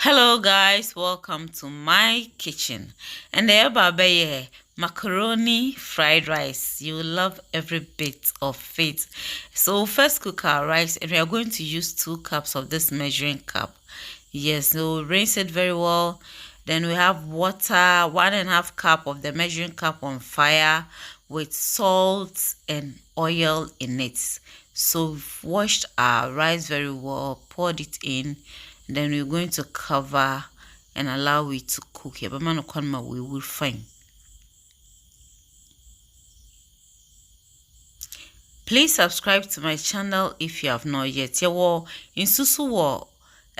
Hello guys, welcome to my kitchen. And the babe macaroni fried rice. You will love every bit of it. So first cook our rice and we are going to use 2 cups of this measuring cup. Yes, so rinse it very well. Then we have water, 1.5 cup of the measuring cup on fire with salt and oil in it. So we've washed our rice very well, poured it in, and then we're going to cover and allow it to cook here. But man, we will find. Please subscribe to my channel if you have not yet. Yeah, in susu wo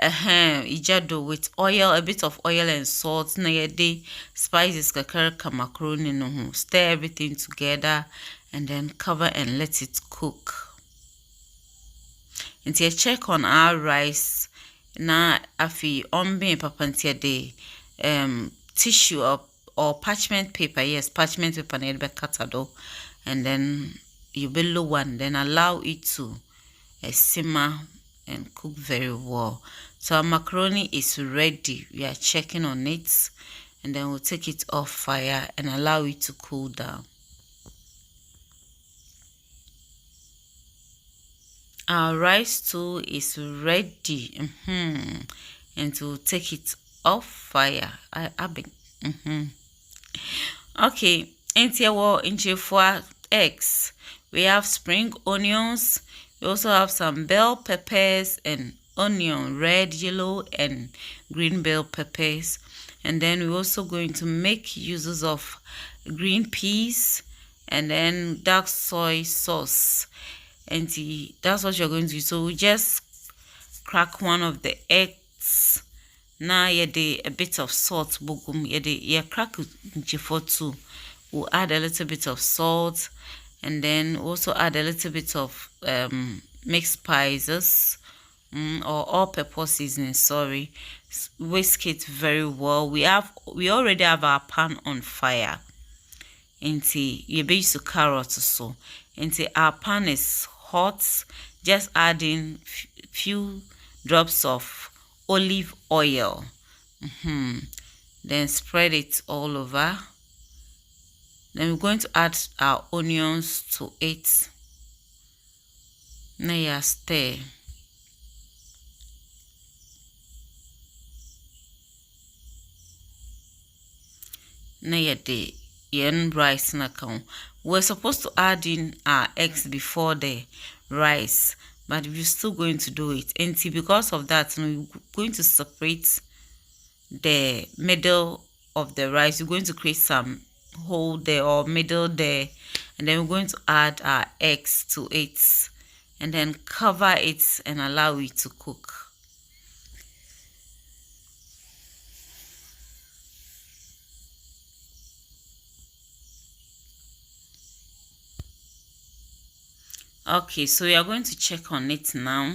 ijado with oil, a bit of oil and salt. Na yede spices kakaraka macaroni no. Stir everything together and then cover and let it cook. Until check on our rice. Na afi ombe papantia de tissue or parchment paper. Yes, parchment paper na be katado, and then you below one, then allow it to simmer and cook very well. So our macaroni is ready. We are checking on it, and then we'll take it off fire and allow it to cool down. Our rice too is ready. And to take it off fire. Okay, into for eggs. We have spring onions. We also have some bell peppers and onion, red, yellow, and green bell peppers. And then we're also going to make uses of green peas and then dark soy sauce. And that's what you're going to do. So we just crack one of the eggs. Now a bit of salt bogum crack for 2. We'll add a little bit of salt and then also add a little bit of mixed spices or all-purpose seasoning. Sorry, whisk it very well. We already have our pan on fire. Into you base to carrots so into our pan is hot. Just adding few drops of olive oil. Then spread it all over. Then we're going to add our onions to it. Now you stir. Now you rice na come. We're supposed to add in our eggs before the rice, but we're still going to do it. And because of that, we're going to separate the middle of the rice. We're going to create some hole there or middle there, and then we're going to add our eggs to it and then cover it and allow it to cook. Okay, so we are going to check on it now,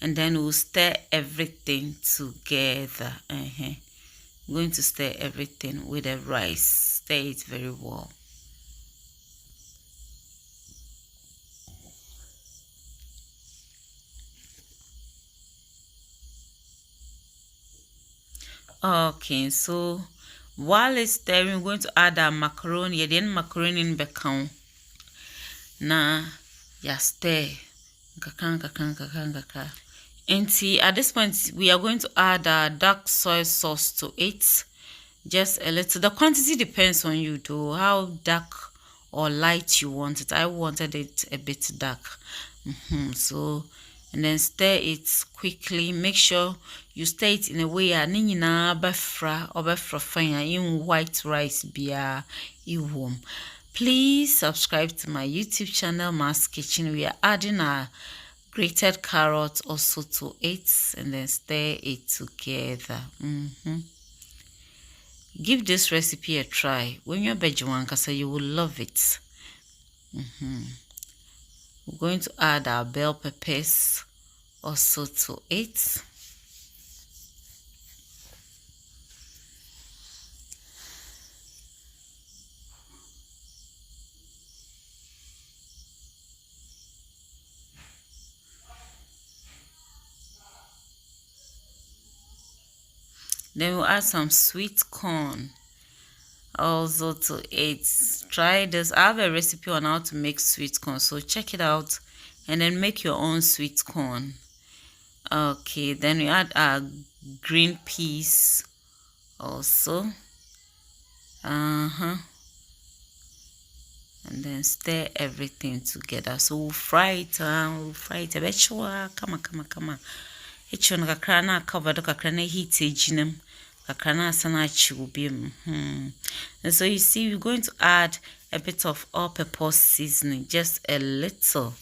and then we'll stir everything together. We're going to stir everything with the rice. Stir it very well. Okay, so while it's stirring, we're going to add our macaroni. Then macaroni in become. Na ya stir. And see, at this point, we are going to add our dark soy sauce to it. Just a little. The quantity depends on you, though, how dark or light you want it. I wanted it a bit dark. So, and then stir it quickly. Make sure you stir it in a way in white rice bia warm. Please subscribe to my YouTube channel, Ma's Kitchen. We are adding our grated carrots also to it and then stir it together. Give this recipe a try. When you're Bejuankasa, you will love it. We're going to add our bell peppers also to it. Then we'll add some sweet corn also to it. Try this. I have a recipe on how to make sweet corn, so check it out and then make your own sweet corn. Okay, then we add our green peas also. And then stir everything together. So we'll fry it. We'll fry it a bit. Come on. It's on kakra na cover the kakra na heat ejinem. Kakra na sana chiwubim. And so you see, we're going to add a bit of all-purpose seasoning, just a little,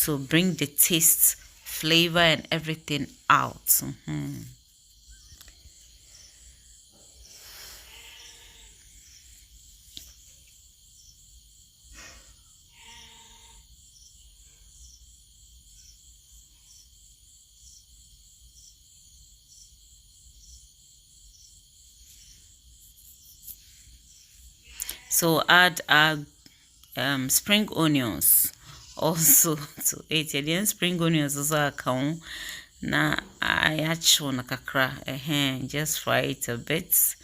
to bring the taste, flavor, and everything out. So add our spring onions also to it. Again, spring onions also account. Na I actually na kakra. Just fry it a bit.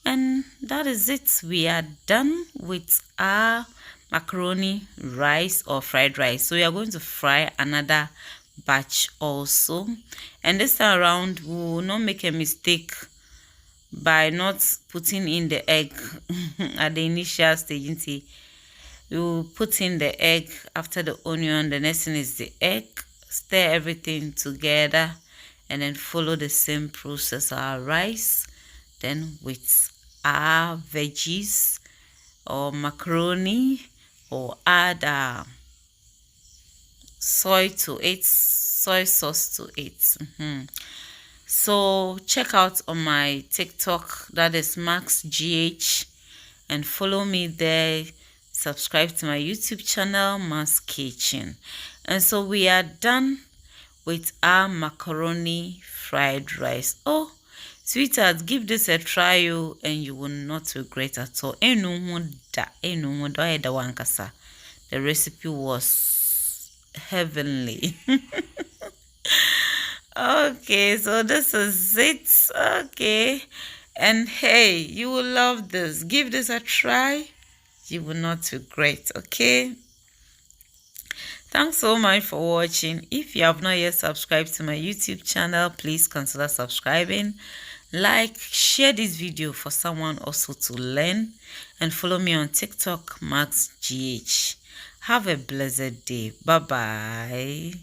And that is it. We are done with our macaroni rice or fried rice. So we are going to fry another batch also. And this time around, we will not make a mistake by not putting in the egg at the initial stage. You will put in the egg after the onion. The next thing is the egg. Stir everything together and then follow the same process. Our rice, then with our veggies or macaroni, or add soy sauce to it. So check out on my TikTok, that is MaxGH, and follow me there. Subscribe to my YouTube channel, Max Kitchen. And so we are done with our macaroni fried rice. Oh, sweetheart, give this a try, and you will not regret at all. The recipe was heavenly. Okay, so this is it. Okay, and hey, you will love this. Give this a try. You will not regret. Okay, thanks so much for watching. If you have not yet subscribed to my YouTube channel, please consider subscribing. Like, share this video for someone also to learn, and follow me on TikTok, MaxGH. Have a blessed day. Bye bye.